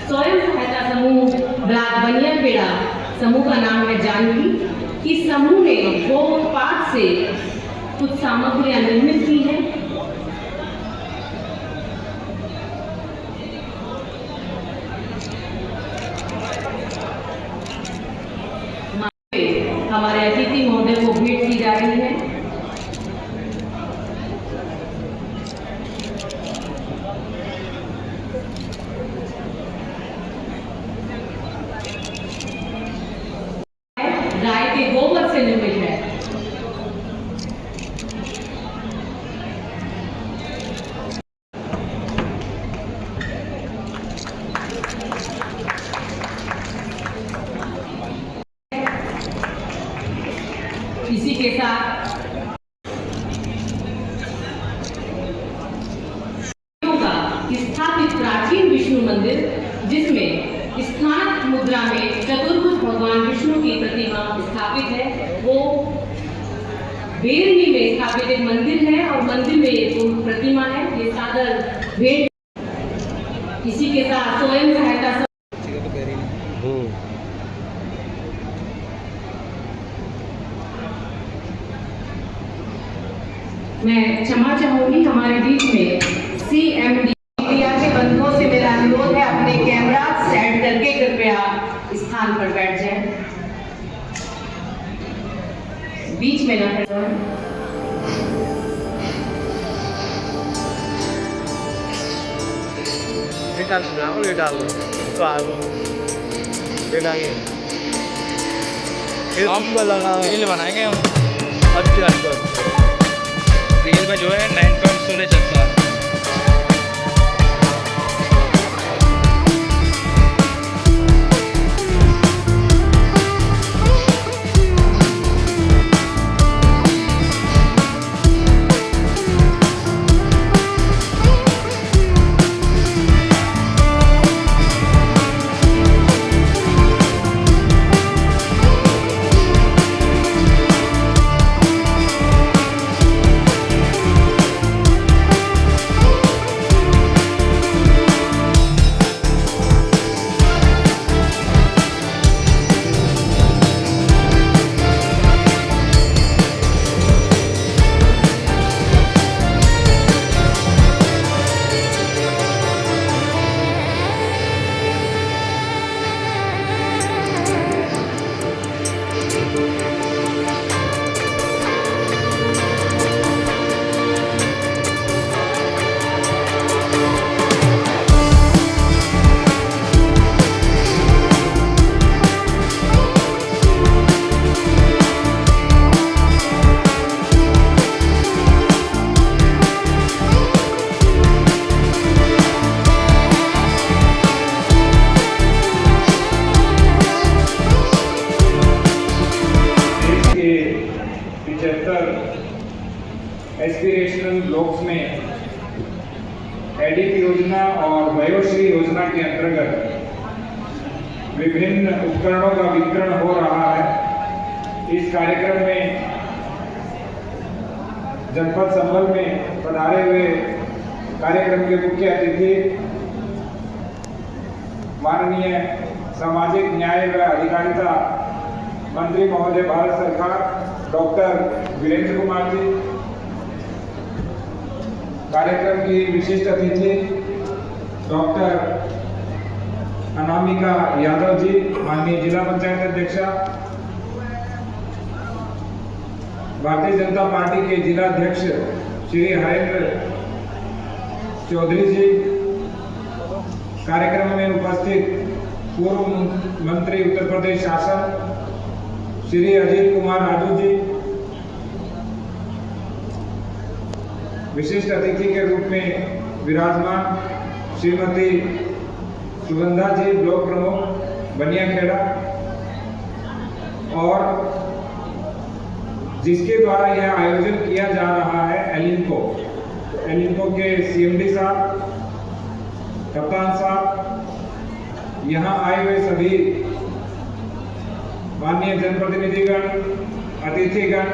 स्वयं सहायता समूह ब्लॉक बनियापेड़ा समूह का नाम है जानवी। इस समूह ने गो उत्पाद से कुछ सामग्रियां निर्मित की है। हमारे अतिथि महोदय को भेंट की जा रही है। गाय के गोबर से निर्मित है। इसी के साथ स्थापित प्राचीन विष्णु मंदिर, जिसमें स्थानक मुद्रा में चतुर्भुज भगवान विष्णु की प्रतिमा स्थापित है, वो बेरनी में स्थापित एक मंदिर है और मंदिर में एक प्रतिमा है। ये सादर भेंट। इसी के साथ स्वयं सहायता मैं क्षमा चाहूंगी, हमारे बीच में CMD मीडिया के बंधुओं से मेरा अनुरोध है, अपने कैमरा सेट करके कृपया स्थान पर बैठ जाएं, बीच में न खड़े। बनाएंगे हम रील में जो है 9.0 चलता है। ब्लॉक्स में एडीपी योजना और वयोश्री योजना के अंतर्गत विभिन्न उपकरणों का वितरण हो रहा है। इस कार्यक्रम में जनपद संबल में पधारे हुए कार्यक्रम के मुख्य अतिथि माननीय सामाजिक न्याय व अधिकारिता मंत्री महोदय भारत सरकार डॉक्टर वीरेंद्र कुमार जी, कार्यक्रम की विशिष्ट अतिथि डॉक्टर अनामिका यादव जी, माननीय जिला पंचायत अध्यक्षा, भारतीय जनता पार्टी के जिला अध्यक्ष श्री हरेंद्र चौधरी जी, कार्यक्रम में उपस्थित पूर्व मंत्री उत्तर प्रदेश शासन श्री अजीत कुमार राजू जी, विशिष्ट अतिथि के रूप में विराजमान श्रीमती सुगंधा जी, ब्लॉक प्रमुख बनियाखेड़ा, और जिसके द्वारा यह आयोजन किया जा रहा है एलिनको के सीएमडी साहब, कप्तान साहब, यहाँ आए हुए सभी माननीय जनप्रतिनिधिगण, अतिथिगण,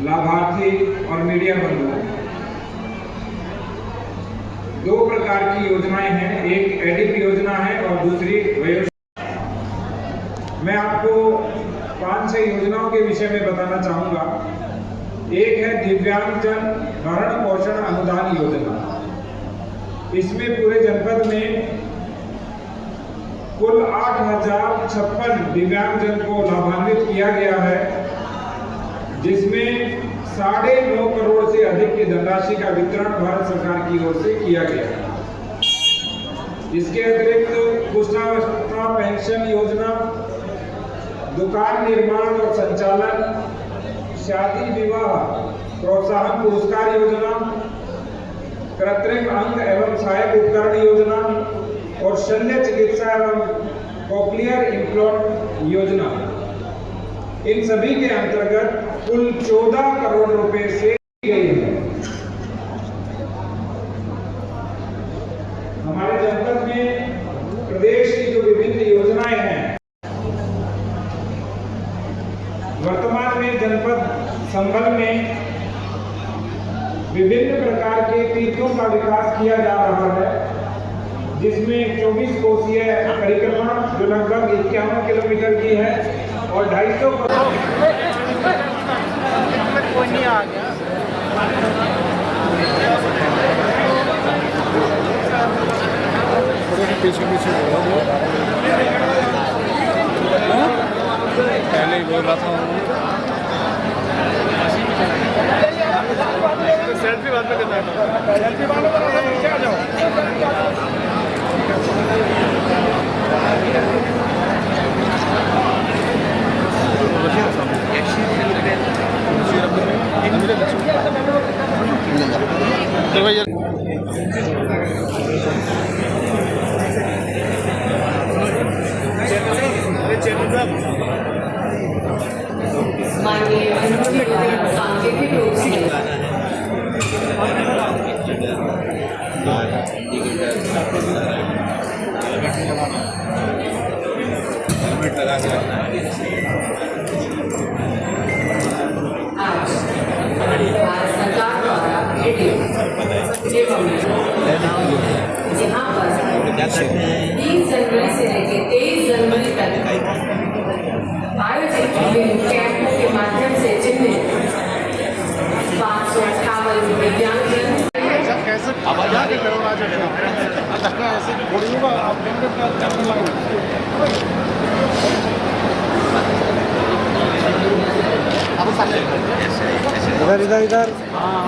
लाभार्थी और मीडिया बंधु। दो प्रकार की योजनाएं हैं, एक एडीपी योजना है और दूसरी वयोश्री। मैं आपको 5-6 योजनाओं के विषय में बताना चाहूंगा। एक है दिव्यांगजन भरण पोषण अनुदान योजना। इसमें पूरे जनपद में कुल 8,056 दिव्यांगजन को लाभान्वित किया गया है, जिसमें 9.5 करोड़ से अधिक की धनराशि का वितरण भारत सरकार की ओर से किया गया है। इसके अतिरिक्त कुष्ठावस्था पेंशन योजना, दुकान निर्माण और संचालन, शादी विवाह प्रोत्साहन पुरस्कार योजना, कृत्रिम अंग एवं सहायक उपकरण योजना और शल्य चिकित्सा एवं कॉक्लियर इम्प्लांट योजना, इन सभी के अंतर्गत कुल 14 करोड़ रुपए से गई है। हमारे जनपद में प्रदेश की जो विभिन्न योजनाएं हैं, वर्तमान में जनपद संबल में विभिन्न प्रकार के तीर्थों का विकास किया जा रहा है, जिसमें 24 कोसीय परिक्रमा जो लगभग 51 किलोमीटर की है और 250 कोई नहीं आ गया। पीछे पहले ही बोल रहा था। सेल्फी बाद में करना है। सेल्फी बाद में नीचे आ जाओ। माननीय सांकेतिक रूप से हेलमेट लगा के रखना है। आज भारत सरकार द्वारा यहाँ पर 30 जनवरी से लेकर 23 जनवरी तक आयोजित की गई कैंपों के माध्यम से जिनमें 558 दिव्यांगजन अब आगे करो ना चलेगा धक्का ऐसे छोड़िएगा आप इधर इधर इधर हाँ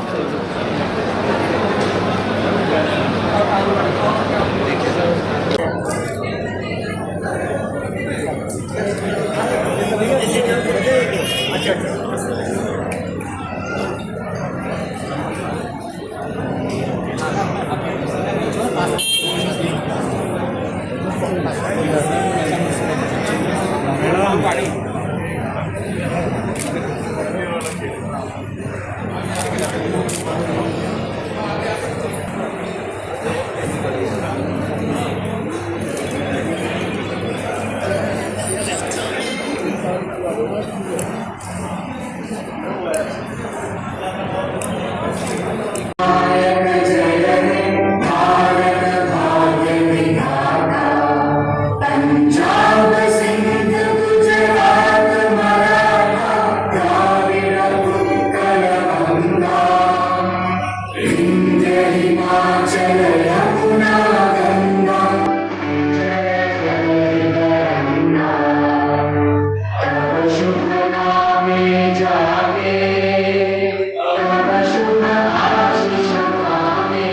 अच्छा हिमाचल यमुना गंगा तब शुभ नामे जागे तब शुभ आशीष पावे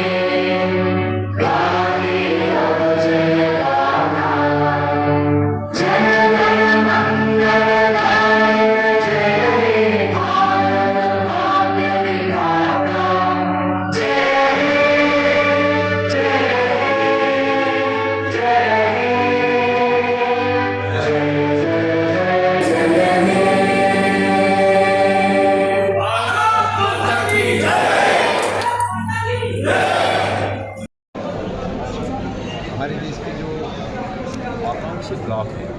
गावे अब जय गाना जय जय मंगलदायक जय हे भारत भाग्य विधाता जय हमारे देश के जो आकांक्षी ब्लॉक हैं,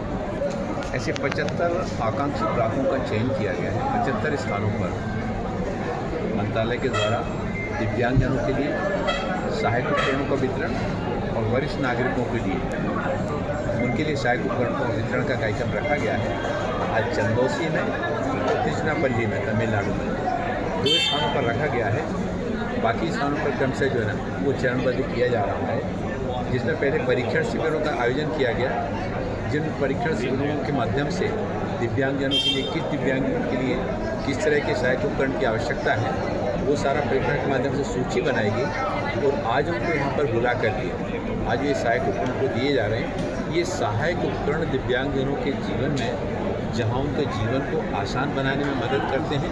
ऐसे 75 आकांक्षी ब्लॉकों का चयन किया गया है। 75 स्थानों पर मंत्रालय के द्वारा दिव्यांगजनों के लिए सहायक उपकरणों का वितरण और वरिष्ठ नागरिकों के लिए उनके लिए सहायक उपकरणों का वितरण का कार्यक्रम रखा गया है। आज चंदौसी में, तिरुचिरापल्ली में, तमिलनाडु में 2 स्थानों पर रखा गया है। बाकी स्थानों पर क्रम से जो है ना वो चरणबद्ध किया जा रहा है, जिसमें पहले परीक्षण शिविरों का आयोजन किया गया। जिन परीक्षण शिविरों के माध्यम से दिव्यांगजनों के लिए, किस दिव्यांगजनों के लिए किस तरह के सहायक उपकरण की आवश्यकता है, वो सारा परीक्षण के माध्यम से सूची बनाई गई और आज उनको यहाँ पर बुला कर दिए। आज ये सहायक उपकरण को दिए जा रहे हैं। ये सहायक उपकरण दिव्यांगजनों के जीवन में जहाँ उनके जीवन को आसान बनाने में मदद करते हैं,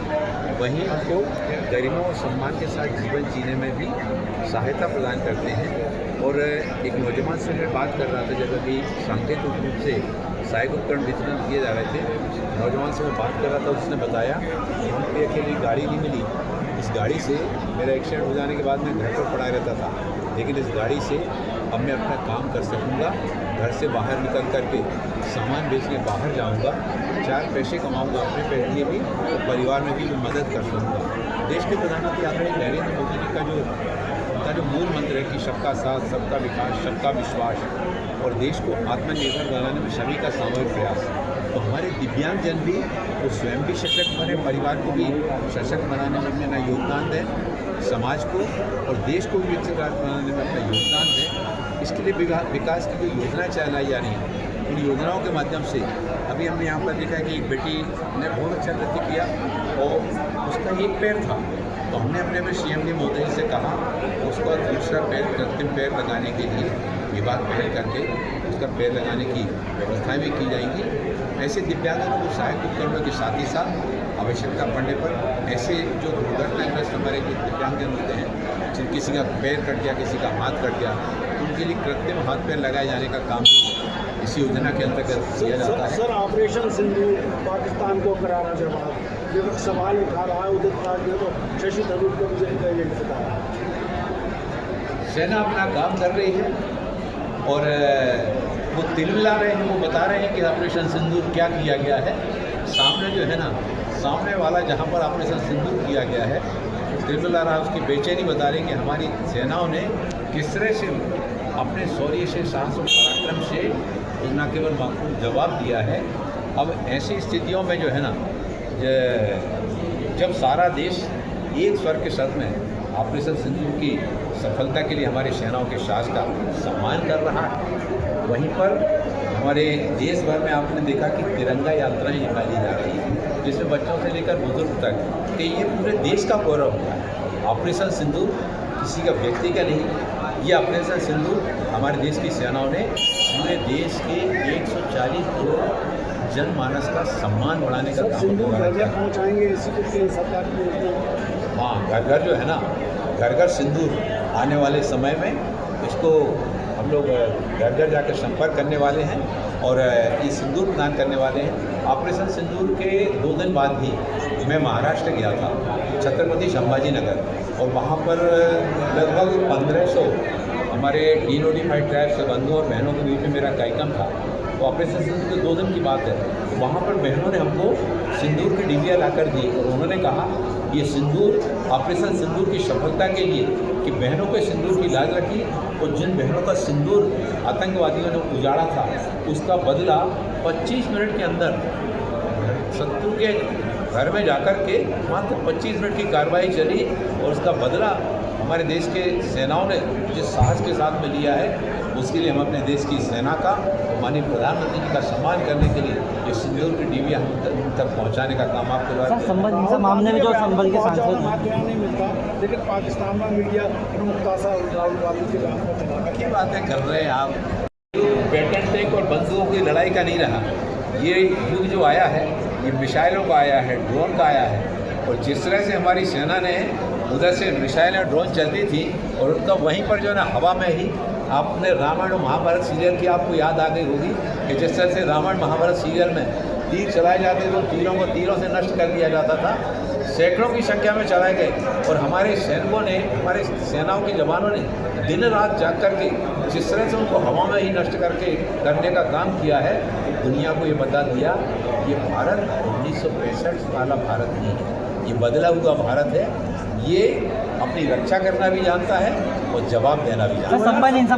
वहीं उनको गरिमा और सम्मान के साथ जीवन जीने में भी सहायता प्रदान करते हैं। और एक नौजवान से मैं बात कर रहा था जब अभी सांकेतिक रूप से सहायक उपकरण वितरण किए जा रहे थे। नौजवान से मैं बात कर रहा था, उसने बताया कि हमको अकेली गाड़ी नहीं मिली। इस गाड़ी से मेरा एक्सीडेंट हो जाने के बाद मैं घर पर पड़ा रहता था, लेकिन इस गाड़ी से अब मैं अपना काम कर सकूँगा। घर से बाहर निकल करके सामान बेचने बाहर जाऊँगा, 4 पैसे कमाऊँगा अपने पे लिए भी और परिवार में भी मैं मदद कर सकूँगा। देश के प्रधानमंत्री आदरणीय नरेंद्र मोदी जी का जो मूल मंत्र है कि सबका साथ, सबका विकास, सबका विश्वास और देश को आत्मनिर्भर बनाने में सभी का सामूहिक प्रयास, तो हमारे दिव्यांगजन भी वो स्वयं भी सशक्त बने, परिवार को भी सशक्त बनाने में अपना योगदान दें, समाज को और देश को भी विकसित बनाने में अपना योगदान दें। इसके लिए विकास की जो योजनाएं चलाई जा रही हैं, उन योजनाओं के माध्यम से अभी हमने यहाँ पर देखा है कि एक बेटी ने बहुत अच्छा नृत्य किया और उसका एक पैर था, तो हमने अपने CM डी मोदी से कहा उसका दूसरा पैर, कृत्रिम पैर लगाने के लिए विभाग पहल करके उसका पैर लगाने की व्यवस्थाएं भी की जाएंगी। ऐसे दिव्यांगों को सहायक उपकरणों के साथ ही साथ आवश्यकता पड़ने पर ऐसे जो दुर्घटनाग्रस्त हमारे जो दिव्यांगजन होते हैं, जिन किसी का पैर कट गया, किसी का हाथ कट गया, उनके लिए कृत्रिम हाथ पैर लगाए जाने का काम भी इस योजना के अंतर्गत किया जाता है। सर, ऑपरेशन सिंदूर पाकिस्तान को करारा जवाब, जब सवाल उठा रहा है उदित नारायण तो शशि थरूर को भी एजेंट बताया। सेना अपना काम कर रही है और वो तिलमिला रहे हैं, वो बता रहे हैं कि ऑपरेशन सिंदूर क्या किया गया है। सामने जो है ना, सामने वाला जहाँ पर ऑपरेशन सिंदूर किया गया है, तिलमिला रहा, उसकी बेचैनी बता रही कि हमारी सेनाओं ने किस तरह से अपने शौर्य से, साहस और पराक्रम से न केवल माकूल जवाब दिया है। अब ऐसी स्थितियों में जो है ना, जब सारा देश एक स्वर के साथ में ऑपरेशन सिंदूर की सफलता के लिए हमारी सेनाओं के साहस का सम्मान कर रहा है, वहीं पर हमारे देश भर में आपने देखा कि तिरंगा यात्राएं निकाली जा रही हैं, जिसमें बच्चों से लेकर बुजुर्ग तक, कि ये पूरे देश का गौरव है। ऑपरेशन सिंदूर किसी का व्यक्ति का नहीं, ये ऑपरेशन सिंदूर हमारे देश की सेनाओं ने पूरे देश के 140 करोड़ जनमानस का सम्मान बढ़ाने का काम पहुँचाएंगे इसी के सरकार की। हाँ, घर घर जो है ना, घर घर सिंदूर आने वाले समय में इसको हम लोग घर घर जाकर संपर्क करने वाले हैं और ये सिंदूर प्रदान करने वाले हैं। ऑपरेशन सिंदूर के 2 दिन बाद ही मैं महाराष्ट्र गया था, छत्रपति संभाजी नगर, और वहाँ पर लगभग 1500 हमारे डिनोटिफाइड ट्राइब्स के बंधुओं और बहनों के बीच में मेरा कार्यक्रम था। तो ऑपरेशन सिंदूर के 2 दिन की बात है, तो वहाँ पर बहनों ने हमको सिंदूर की डिबिया ला कर दी और उन्होंने कहा ये सिंदूर ऑपरेशन सिंदूर की सफलता के लिए कि बहनों के सिंदूर की लाज रखी और जिन बहनों का सिंदूर आतंकवादियों ने उजाड़ा था उसका बदला 25 मिनट के अंदर शत्रु के घर में जाकर के मात्र 25 मिनट की कार्रवाई चली और उसका बदला हमारे देश के सेनाओं ने जिस साहस के साथ में लिया है, उसके लिए हम अपने देश की सेना का, माननीय प्रधानमंत्री जी का सम्मान करने के लिए ये सिंदूर की डिबिया हम तक पहुंचाने का काम आपके द्वारा सर, संबल हिंसा मामले में जो संबल के सांसद हैं, माध्यम नहीं मिलता, लेकिन पाकिस्तान में मीडिया प्रमुखता से राहुल गांधी के नाम पर चला क्या बातें कर रहे हैं आप। पेटेंट टैंक और बंदूकों की लड़ाई का नहीं रहा, ये युग जो आया है, ये मिसाइलों का आया है, ड्रोन का आया है। और जिस तरह से हमारी सेना ने उधर से मिसाइल और ड्रोन चलती थी और उनका वहीं पर जो है ना हवा में ही, आपने रामायण और महाभारत सीरियल की आपको याद आ गई होगी कि जिस तरह से रामायण महाभारत सीरियल में तीर चलाए जाते थे, तो तीरों को तीरों से नष्ट कर दिया जाता था, सैकड़ों की संख्या में चलाए गए। और हमारे सैनिकों ने, हमारे सेनाओं के जवानों ने दिन रात जाग करके जिस तरह से उनको हवा में ही नष्ट करने का काम किया है, दुनिया को ये बता दिया ये भारत 1965 वाला भारत नहीं है, ये बदला हुआ भारत है। ये अपनी रक्षा करना भी जानता है और जवाब देना भी जानता है। संबल हिंसा